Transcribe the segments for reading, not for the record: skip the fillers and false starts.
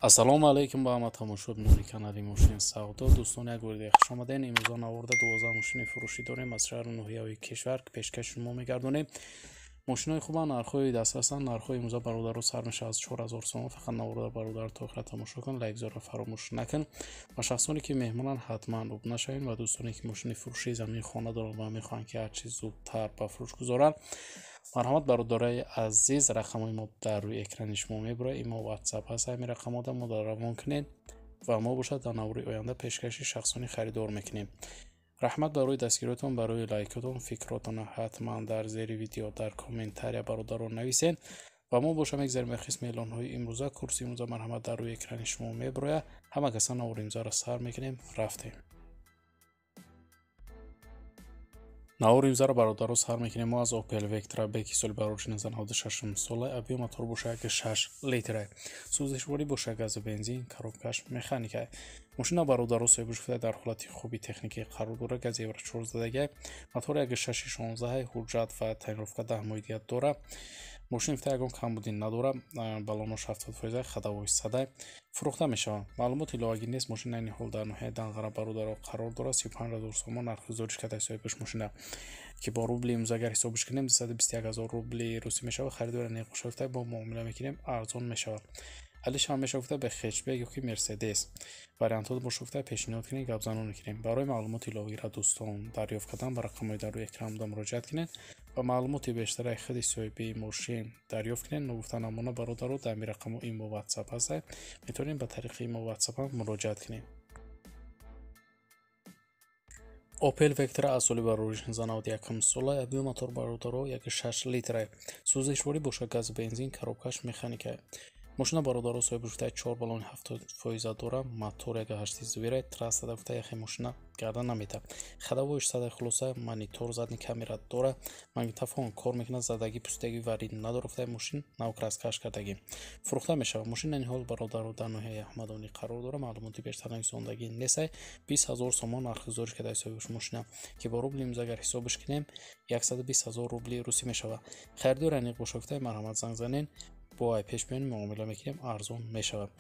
Ассалому алейкум ба ҳама тамошобинони канали Мошин Савдо. Дӯстони агурди хуш омадед. Имрӯза наварда 12 мошини фурӯшӣ дорем аз шаҳри ноҳияи кишвар ки пешкаши шумо мегардонем. Мошинои хуб нархҳои дастрасанд. Нархҳои имрӯза бародаро сар мешавад аз 4000 сомон. Фақат наварда бародар то охира тамошо кун, лайкзора фаромӯш накун. Ва шахсоне ки меҳмонанд ҳатман рӯб нашавед ва дӯстоне ки мошини фурӯшии замини хона доранд ва мехоҳанд ки ҳарчи зудтар ба фурӯш гузоранд, марҳамат бародарои азиз, рақамҳои мо дар рӯи экрани шумо мебурад. Имо WhatsApp ҳаст, ҳамин рақамҳода мо равон кунед ва мо бошад дар навори оянда пешкаши шахсони харидор мекунем. раҳмат барои дастгириётон, барои лайкотон, фикротон ҳатман дар зери видео дар комментария бародарон нависед ва мо боша мегзарем ба қисми эълонҳои имрӯза. Курси имрӯза марҳамат дар рӯи экрани шумо мебурояд. ҳама каса навори имрӯзаро сар мекунем, рафтем. навори имзаро бародаро сар мекунем. Мо аз Opel Vectra беки соли барорши 96 сола, объем мотор боша 6 литр, сӯзишворӣ боша газу бензин, коробкаш механика. Мошина бародаро соҳиби шуфта дар ҳолати хуби техникӣ қарор дорад. Газ евро 14, мотор 616, ҳуҷҷат ва таъмировка 10 моҳитият дорад. мошин фта ягон камбудӣ надорад. балонош 70%, хадавои садай фурӯхта мешавад. маълумоти иловагӣ нест. мошина айни ҳол дар ноҳияи Данғара бародаро қарор дорад. 35000 сомон нарх гузориш кардаи соҳибаш мошина ки бо рубли имрӯзагар ҳисобиш кунем 221000 рубли русӣ мешавад. харидори неқушафта бо муомила мекунем, арзон мешавад. алиш ҳам мешавад ба хечбек ё ки мерседес вариантҳо бошуфта пешниҳод кунед, гапзанон мекунем. барои маълумоти иловагира дӯстон дарёфт кардан ба рақамҳои дар рӯи экран муроҷиат кунед ва маълумоти бештараи худи соҳиби мошин дарёфт кунед. ногуфта намуна бародаро дар ҳамин рақамҳо имо WhatsApp ҳаст, метавонем ба тариқи имо WhatsApp ҳам муроҷиат кунем. Opel Vectra аз соли барориш 1991 сола, объем мотор бародаро 6 литр, сӯзишворӣ боша газу бензин, коробкаш механика. мошина бародаро соҳиби шуфта 4 балони 70% дорад. мотор 1.8 звира, трасса дафта яхи мошина гарда намета. хадавоиш садай хулоса, монитор задни камера дорад. магнитофон кор мекунад, задагӣ пӯстагӣ варид надорад. мошин навкраскаш кардагӣ фурӯхта мешавад. мошина айни ҳол бародаро дар ноҳияи аҳмадонӣ қарор дорад. маълумоти бештар нависондагӣ нест. 20000 сомон нарх гузориш кардаи соҳибаш мошина ки бо рубли имзагар ҳисобиш кунем 120000 рубли русӣ мешавад. харидори аниқ бошафта марҳамат занг занед, бо ай пешбиёни муомила мекунем, арзон мешавад.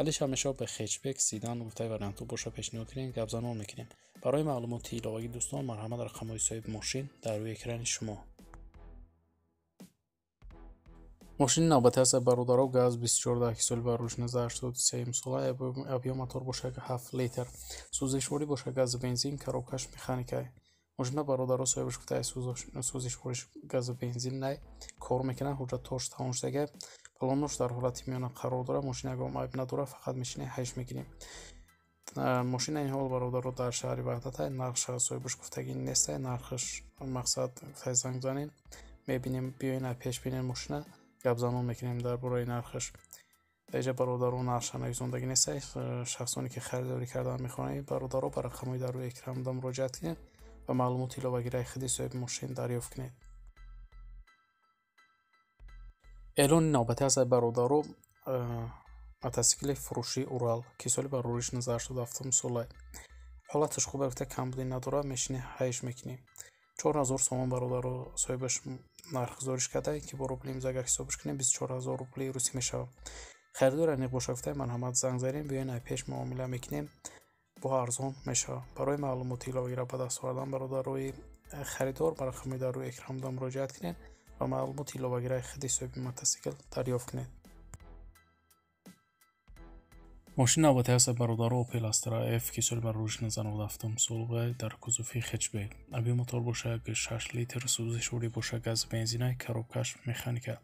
алиш ҳам мешавад ба хечбек, сидан гуфтаи вариантҳо боша пешниҳод кунем, гапзанон мекунем. барои маълумоти иловагӣ дӯстон марҳамат рақамҳои соҳиби мошин дар рӯи экрани шумо. мошини навбати ҳаст бародаро газ 24 ки соли барориш 1983 сола, объем мотор боша 7 литр, сӯзишворӣ боша газу бензин, коробкаш механика. мошина бародаро соҳибаш гуфтаи сӯзишвориш газу бензин най кор мекунад. ҳуҷҷатош тамом шудага, балонош дар ҳолати миёна қарор дорад. мошина ягон айб надорад, фақат мешини ҳайш мегирем. мошина ин ҳол бародаро дар шаҳри ваҳдат нархша соҳибаш гуфтагӣ нест. нархаш мақсад гуфтаи занг занед мебинем, биёин пеш бинем мошина гапзанон мекунем дар бораи нархаш. деҷа бародаро нархша нависондагӣ нест. шахсоне ки харидорӣ кардан мехоҳанд бародаро ба рақамҳои дар рӯи экран муроҷиат кунед ва маълумоти иловагираи худи соҳиби мошин дарёфт кунед. эълони навбатӣ ҳаст бародаро. мотосикли фурӯшӣ Урал ки соли барориш 1987 сола, ҳолаташ хуб гуфта камбудӣ надорад. мешини ҳайш мекунем. 4000 сомон бародаро соҳибаш нарх гузориш карда ки бо рубли имзагар ҳисобиш кунем 24000 рубли русӣ мешавад. харидори аниқ боша гуфта марҳамат занг занем, биёин ай пеш муомила мекунем, бо арзон мешавад. барои маълумоти иловагира ба даст овардан бародарои харидор ба рақамҳои дар рӯи экран муроҷиат кунед ва маълумоти иловагираи худи соҳиби мотосикл дарёфт кунед. мошини навбати ҳаст бародаро Opel Astra F ки соли барориш 1997 сола, дар кузуфи хечбек, объем мотор боша 6 литр, сӯзишворӣ боша газу бензина, коробкаш механика.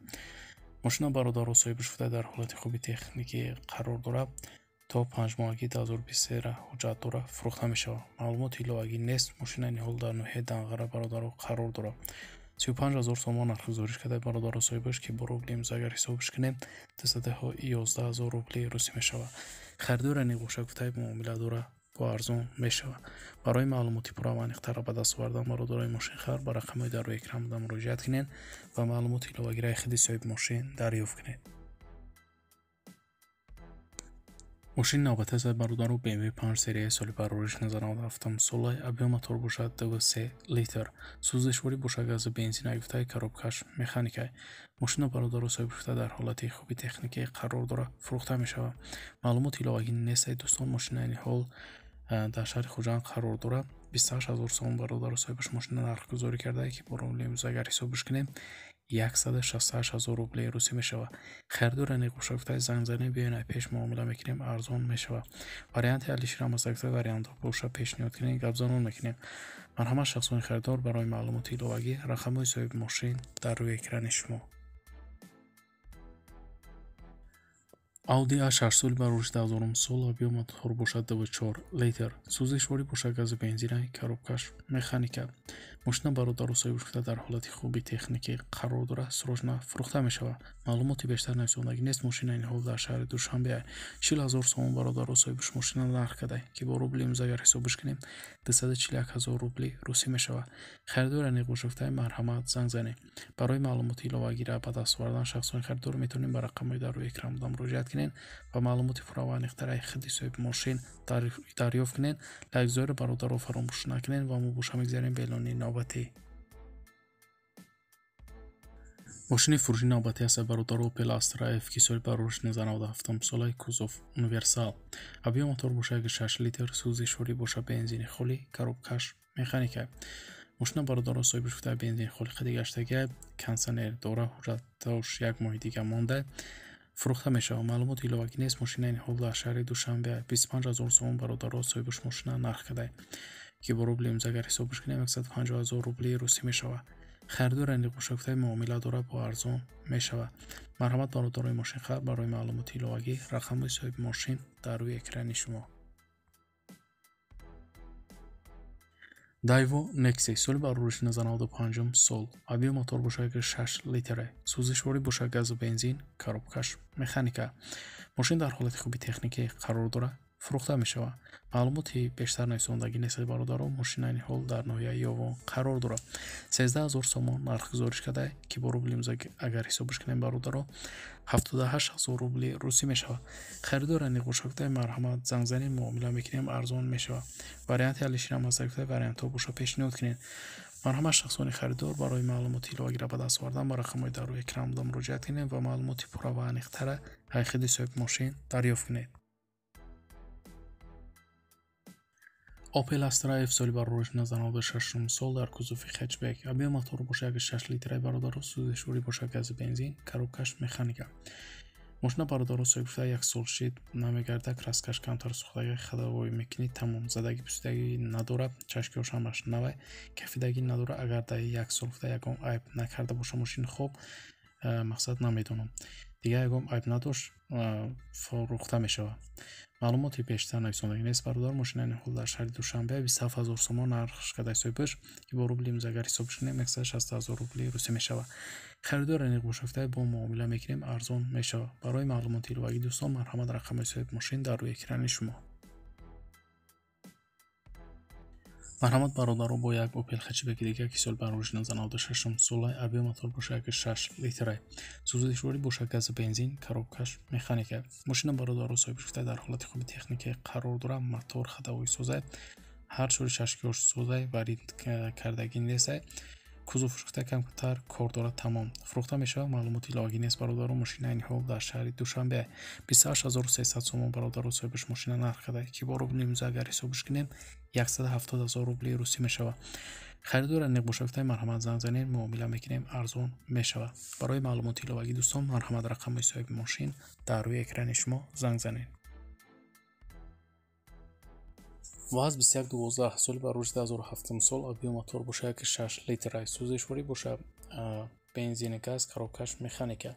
мошина бародаро соҳиби шуфта дар ҳолати хуби техникӣ қарор дорад. то 5 моҳагӣ 2023 ҳуҷҷат дорад, фурӯхта мешавад. маълумоти иловагӣ нест. мошина айни ҳол дар ноҳияи Данғара бародаро қарор дорад. 35000 сомон нарх гузориш карда бародаро соҳибаш ки бо рубли имзагар ҳисобиш кунем 211000 рубли русӣ мешавад. харидори аниқ боша гуфтаи муомила дорад, бо арзон мешавад. барои маълумоти пурра ва аниқтара ба даст овардан бародарои мошинхар ба рақамҳои дар рӯи экран муроҷиат кунед ва маълумоти иловагираи худи соҳиби мошин дарёфт кунед. Мошини навбата аз бародару BMW 5 серияи соли парвориш 1997 сола, объем мотор бошад 2.3 литр, сӯзишворӣ бошад гази бензин гуфтаи коробкаш механикай. Мошина бародару соҳибшуда дар ҳолати хуби техникӣ қарор дорад, фурӯхта мешавад. Маълумоти иловагӣ нестаи дӯстон, мошина айни ҳол дар шаҳри Хуҷанд қарор дорад. 28 000 сомон бародару соҳибаш мошина нархгузорӣ кардае ки бо рубли имрӯз агар ҳисобш кунем 168 000 рубли русӣ мешавад. Харидори ниқоша гуфтаи зангзанӣ биёнай пеш муомила мекунем, арзон мешавад. Варианти Алишир Амазда гуфтаи вариантҳо боша пешниҳод кунем, гапзанон мекунем. Марҳамат, шахсони харидор, барои маълумоти иловагӣ рақамҳои соҳиби мошин дар рӯи экрани шумо. Audi A6 соли барориш 2000 сол, объем мотор бошад 2.4 литр, сӯзишворӣ бошад гази бензин, коробкаш механика. Мошина бародару соҳибаш гуфта дар ҳолати хуби техникӣ қарор дорад, срочно фурӯхта мешавад. Маълумоти бештар нависондагӣ нест. Мошина айни ҳол дар шаҳри Душанбе 40 000 сомон бародару соҳибаш мошина нарх карда ки бо рубли имрӯз агар ҳисобш кунем 241 000 рубли русӣ мешавад. Харидори ниқоша гуфтаи марҳамат занг занед. Барои маълумоти иловагиро ба даст овардан шахсони харидор метавонем ба рақамҳои дар рӯи экран муроҷиат кунед ва маълумоти пурра ва аниқтараи худи соҳиби мошин дарёфт кунед. Лайкзори бародаро фаромӯш накунед ва мо боша мегзарем ба эълони навбатӣ. мошини фурӯши навбатӣ аст бародару Opel Astra F ки соли барориш 1997 солаи кузов универсал. объем мотор боша 6 литр, сӯзишворӣ боша бензини холӣ, коробкаш механика. мошина бародару соҳибаш гуфта бензини холӣ қади гаштагия, кондитсионер дора, ҳуҷҷатош 1 моҳи дига монда, фурӯхта мешавад. маълумоти иловагӣ нест. мошина айни ҳол дар шаҳри Душанбе 25 000 сомон бародару соҳибаш мошина нарх карда ки бо рубли имрӯз агар ҳисобш кунем 150 000 рубли русӣ мешавад. харидори ниқоша гуфтаи муомила дорад, бо арзон мешавад. марҳамат, бародарои мошинхар, барои маълумоти иловагӣ рақамҳои соҳиби мошин дар рӯи экрани шумо. Daewoo Nexi соли барориш 1995 сол, объем мотор бошад 6 литр, сӯзишворӣ бошад газу бензин, коробкаш механика. мошин дар ҳолати хуби техникӣ қарор дорад, фурӯхта мешавад. маълумоти бештар нависондагӣ нест бародаро. мошина айни ҳол дар ноҳияи Ёвон қарор дорад. 13 000 сомон нархгузориш карда ки бо рубли имрӯз агар ҳисобш кунем бародаро 78 000 рубли русӣ мешавад. харидори ниқоша гуфтаи марҳамат занг занед, муомила мекунем, арзон мешавад. варианти Алишир Амазда гуфтаи вариантҳо боша пешниҳод кунед. марҳамат, шахсони харидор, барои маълумоти иловагиро ба даст овардан ба рақамҳои дар рӯи экран муроҷиат кунед ва маълумоти пурра ва аниқтара аз худи соҳиби мошин дарёфт кунед. Opel Astra F соли барориш 1996 сол, дар кузови хэтчбек, объем мотор боша 6 литр, бародару сӯзишворӣ боша гази бензин, коробкаш механика. мошина бародару соҳибаш 1 сол шид намегарда, краскаш камтар сӯхтаги ходовой мекунӣ, тамом задагӣ пусидаги надорад, чашки ошамаш навай, кафидагӣ надорад. агар дар 1 сол гуфта ягон айб накарда боша мошин, хоб мақсад намедонам, дигар ягон айб надошт, фурӯхта мешавад. маълумоти бештар нависондагӣ нест бародар. мошина айни ҳол дар шаҳри Душанбе 27 000 сомон нархш кардаи соҳибаш ки бо рубли имрӯз агар ҳисобш кунем 160 000 рубли русӣ мешавад. харидори ниқоша гуфтаи бо муомила мекунем, арзон мешавад. барои маълумоти иловагӣ дӯстон, марҳамат, рақамҳои соҳиби мошин дар рӯи экрани шумо. марҳамат, бародаро, бо як Opel хэтчбеки дигар ки соли барориш 1996 сола, объем мотор боша 6 литр, сӯзишворӣ боша гази бензин, коробкаш механика. мошина бародаро соҳибаш гуфта дар ҳолати хуби техникӣ қарор дорад. мотор ходовой созай, ҳар чори чашкиёш созай, варид кардагӣ несай, кузовш гуфта камтар кор дорад, тамом фурӯхта мешавад. маълумоти иловагӣ нест бародаро. мошина айни ҳол дар шаҳри Душанбе 28 300 сомон бародару соҳибаш мошина нарх карда ки бо рубли имрӯз агар ҳисобш кунем 170 000 рубли русӣ мешавад. харидори ниқоша гуфтаи марҳамат занг занед, муомила мекунем, арзон мешавад. барои маълумоти иловагӣ дӯстон, марҳамат, рақамҳои соҳиби мошин дар рӯи экрани шумо занг занед. ВАЗ 2112 соли барориш 2007 сол, объем мотор боша 6 литр, сӯзишворӣ боша бензини газ, коробкаш механика.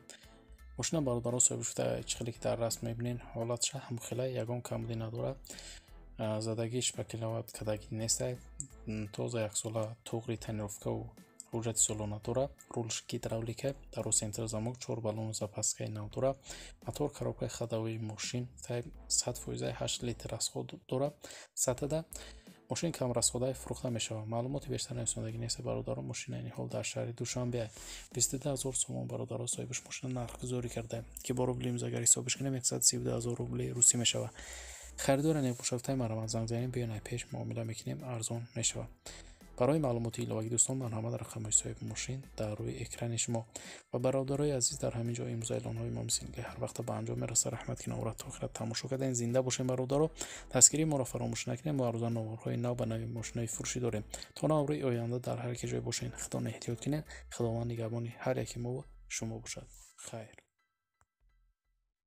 мошина бародаро соҳибаш гуфта чихеле ки дар раст мебинед, ҳолатша ҳамхела, ягон камбудӣ надорад, задагиш пакиловат кадагӣ нестай, тоза 1 сола тоғри тонировкаву ҳуҷҷати солона дорад, рулш гидравлика, даро сентр замок, 4 баллони запаскаи нав дорад, мотор коробкаи ходовии мошин 100% 8 литр расход дорад. сатада мошин камрасхода фурӯхта мешавад. маълумоти бештар расондагӣ нест бародарон. мошина ин ҳол дар шаҳри душанбе 22000 сомон бародарон соҳибаш мошина нархгузорӣ карда ки бо рубли имзогар ҳисобаш кунем 132000 рубли русӣ мешавад. харидор небошад таймарамад занг занем биёнай пеш муомила мекунем арзон мешавад. барои маълумоти иловагӣ дӯстон марҳамат рақамҳои соҳиби мошин дар рӯи экрани шумо ва бародарои азиз дар ҳамин ҷо имзо эълонҳои мо мисли ҳар вақта ба анҷом мерасад. раҳмат ки навбат то охират тамошо кардем. зинда бошем бародаро. дастгирии моро фаромӯш накунем. мо арзан новорҳои нав ба нави мошинои фурӯшӣ дорем. то навбарои оянда дар ҳар ки ҷой бошен худтон эҳтиёт кунед. худованд нигаҳбони ҳар яки мо шумо бошад. хайр.